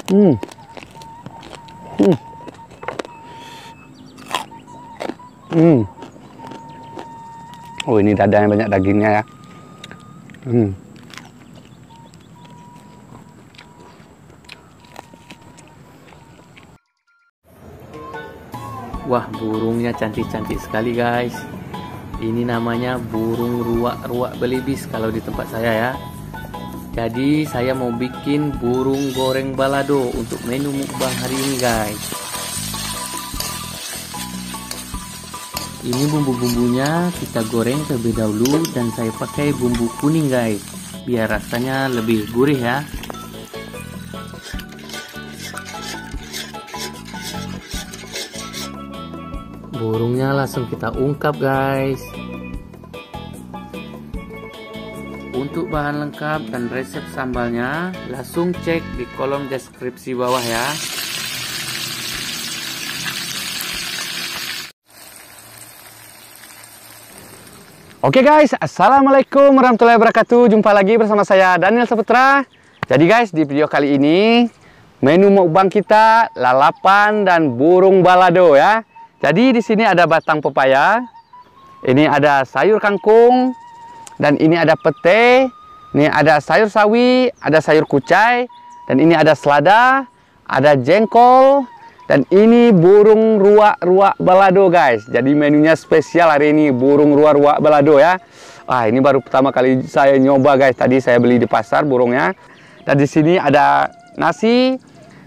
Hmm. Hmm. Hmm. Oh, ini dada yang banyak dagingnya ya. Hmm. Wah, burungnya cantik-cantik sekali guys. Ini namanya burung ruak-ruak belibis kalau di tempat saya ya. Jadi saya mau bikin burung goreng balado untuk menu mukbang hari ini guys. Ini bumbu-bumbunya kita goreng terlebih dahulu dan saya pakai bumbu kuning guys, biar rasanya lebih gurih ya. Burungnya langsung kita ungkap guys. Untuk bahan lengkap dan resep sambalnya langsung cek di kolom deskripsi bawah ya. Oke guys, assalamualaikum warahmatullahi wabarakatuh. Jumpa lagi bersama saya Daniel Saputra. Jadi guys, di video kali ini menu mukbang kita lalapan dan burung balado ya. Jadi di sini ada batang pepaya, ini ada sayur kangkung, dan ini ada pete, ini ada sayur sawi, ada sayur kucai, dan ini ada selada, ada jengkol, dan ini burung ruak-ruak balado guys. Jadi menunya spesial hari ini, burung ruak-ruak balado ya. Wah, ini baru pertama kali saya nyoba guys. Tadi saya beli di pasar burungnya. Dan di sini ada nasi.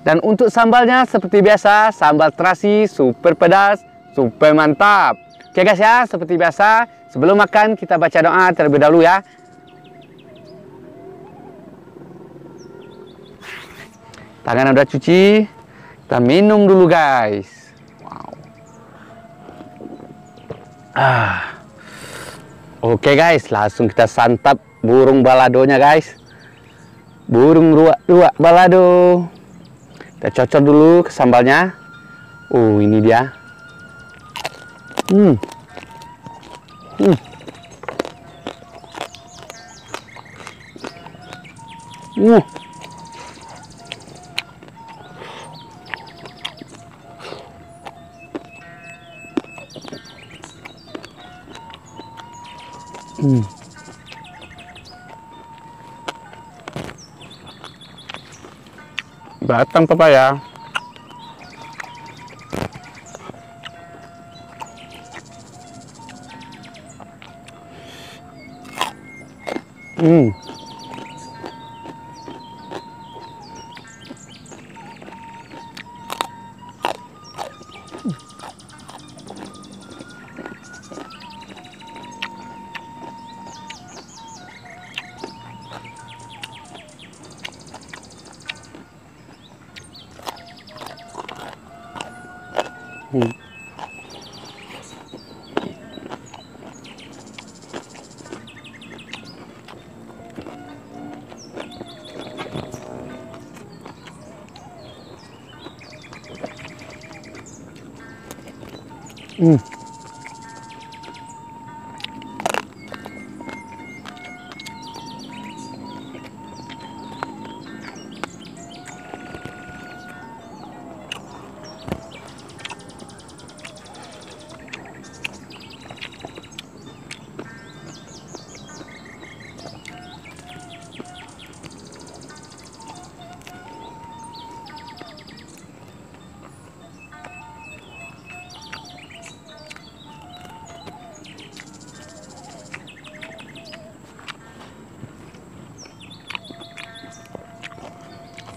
Dan untuk sambalnya seperti biasa, sambal terasi super pedas, super mantap. Oke guys ya, seperti biasa, sebelum makan kita baca doa terlebih dahulu ya. Tangan udah cuci, kita minum dulu guys. Wow. Oke guys, langsung kita santap burung baladonya guys. Burung ruak-ruak balado. Kita cocok dulu ke sambalnya. Ini dia. Batang pepaya.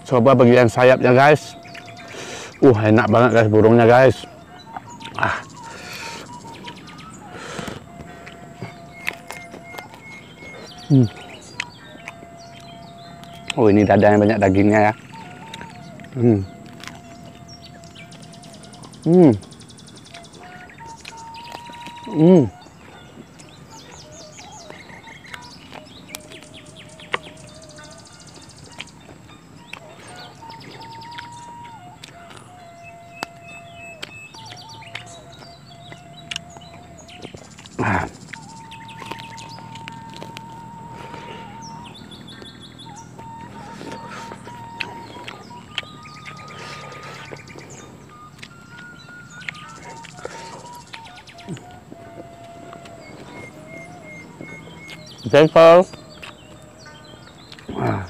Coba bagian sayapnya guys. Enak banget guys burungnya guys. Ini dada yang banyak dagingnya ya. jengkol. Wah.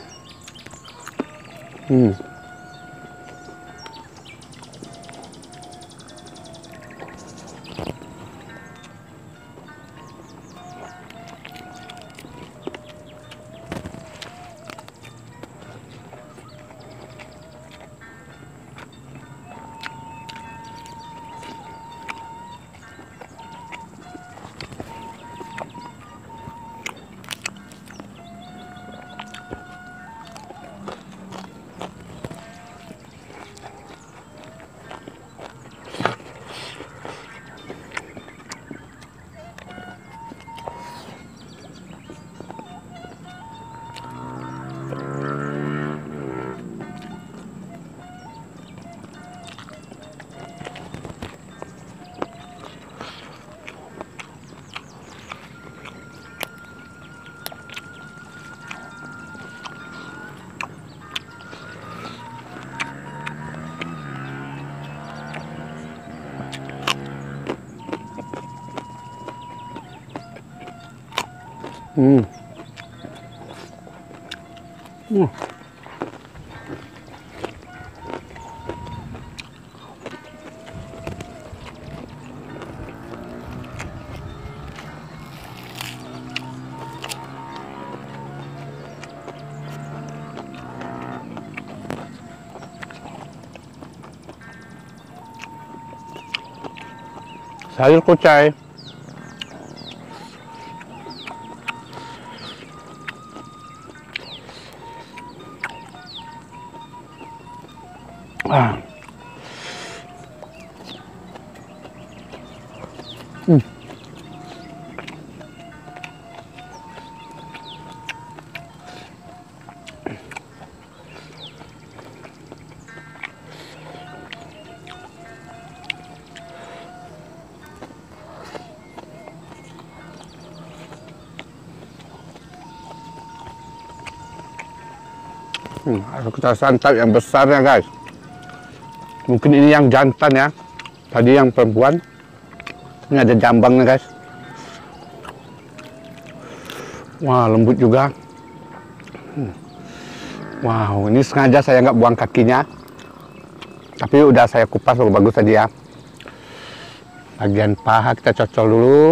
Sayur kucai. Harus kita santap yang besarnya, guys. Mungkin ini yang jantan ya. Tadi yang perempuan. Ini ada jambangnya, guys. Wah, lembut juga. Wow, ini sengaja saya nggak buang kakinya. Tapi udah saya kupas bagus tadi ya. Bagian paha kita cocol dulu.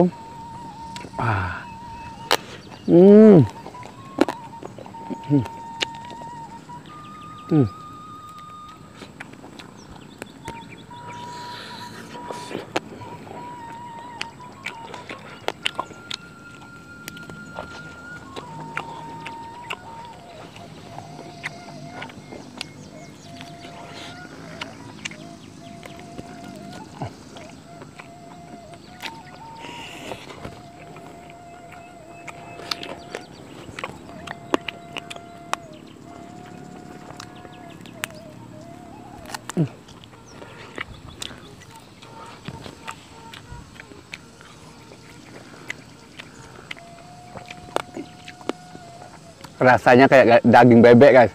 Rasanya kayak daging bebek, guys.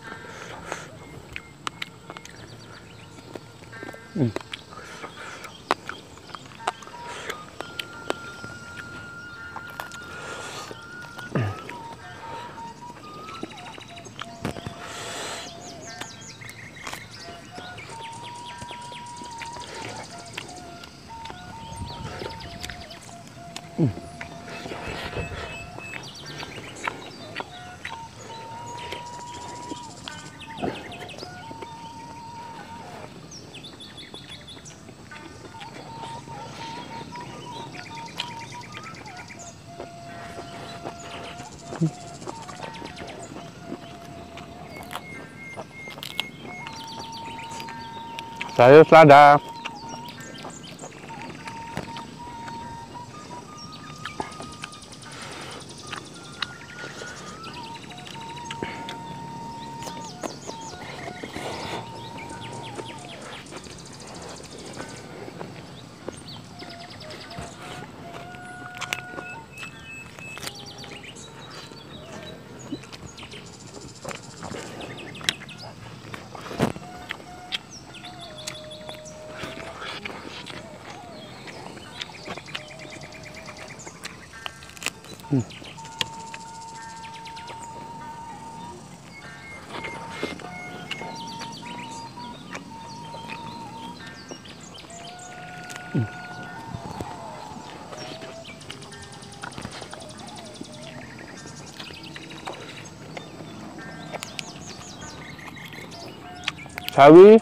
Sayur selada. sawi.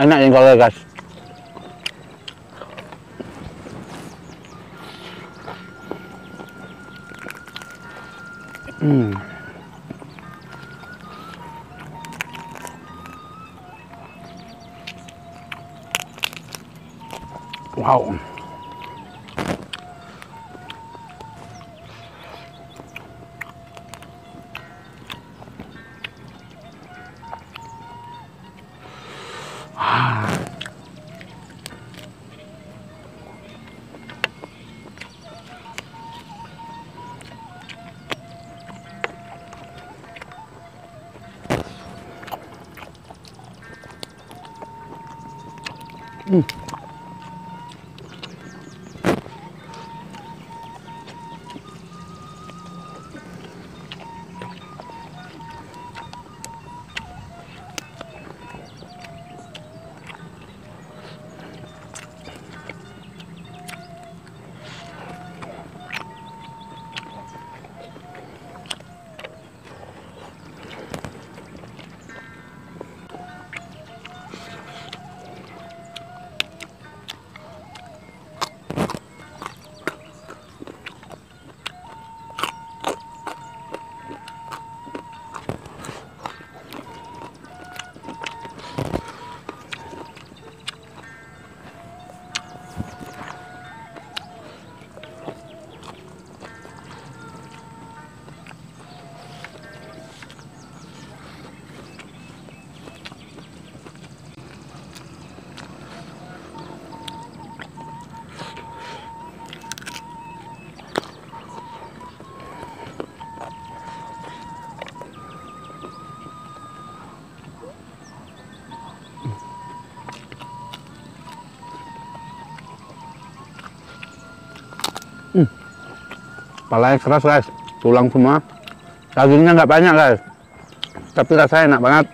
Enak jengkolnya guys. Wow. Palanya keras guys, tulang semua. Dagingnya nggak banyak guys, tapi rasanya enak banget.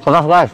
Keras guys.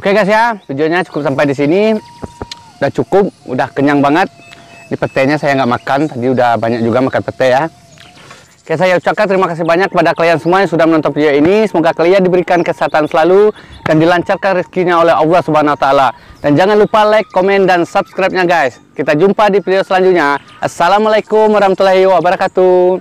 Oke guys ya, videonya cukup sampai di sini. Udah cukup, udah kenyang banget. Di petenya saya nggak makan, tadi udah banyak juga makan pete ya. Oke, saya ucapkan terima kasih banyak kepada kalian semua yang sudah menonton video ini. Semoga kalian diberikan kesehatan selalu dan dilancarkan rezekinya oleh Allah Subhanahu wa taala. Dan jangan lupa like, komen, dan subscribe-nya guys. Kita jumpa di video selanjutnya. Assalamualaikum warahmatullahi wabarakatuh.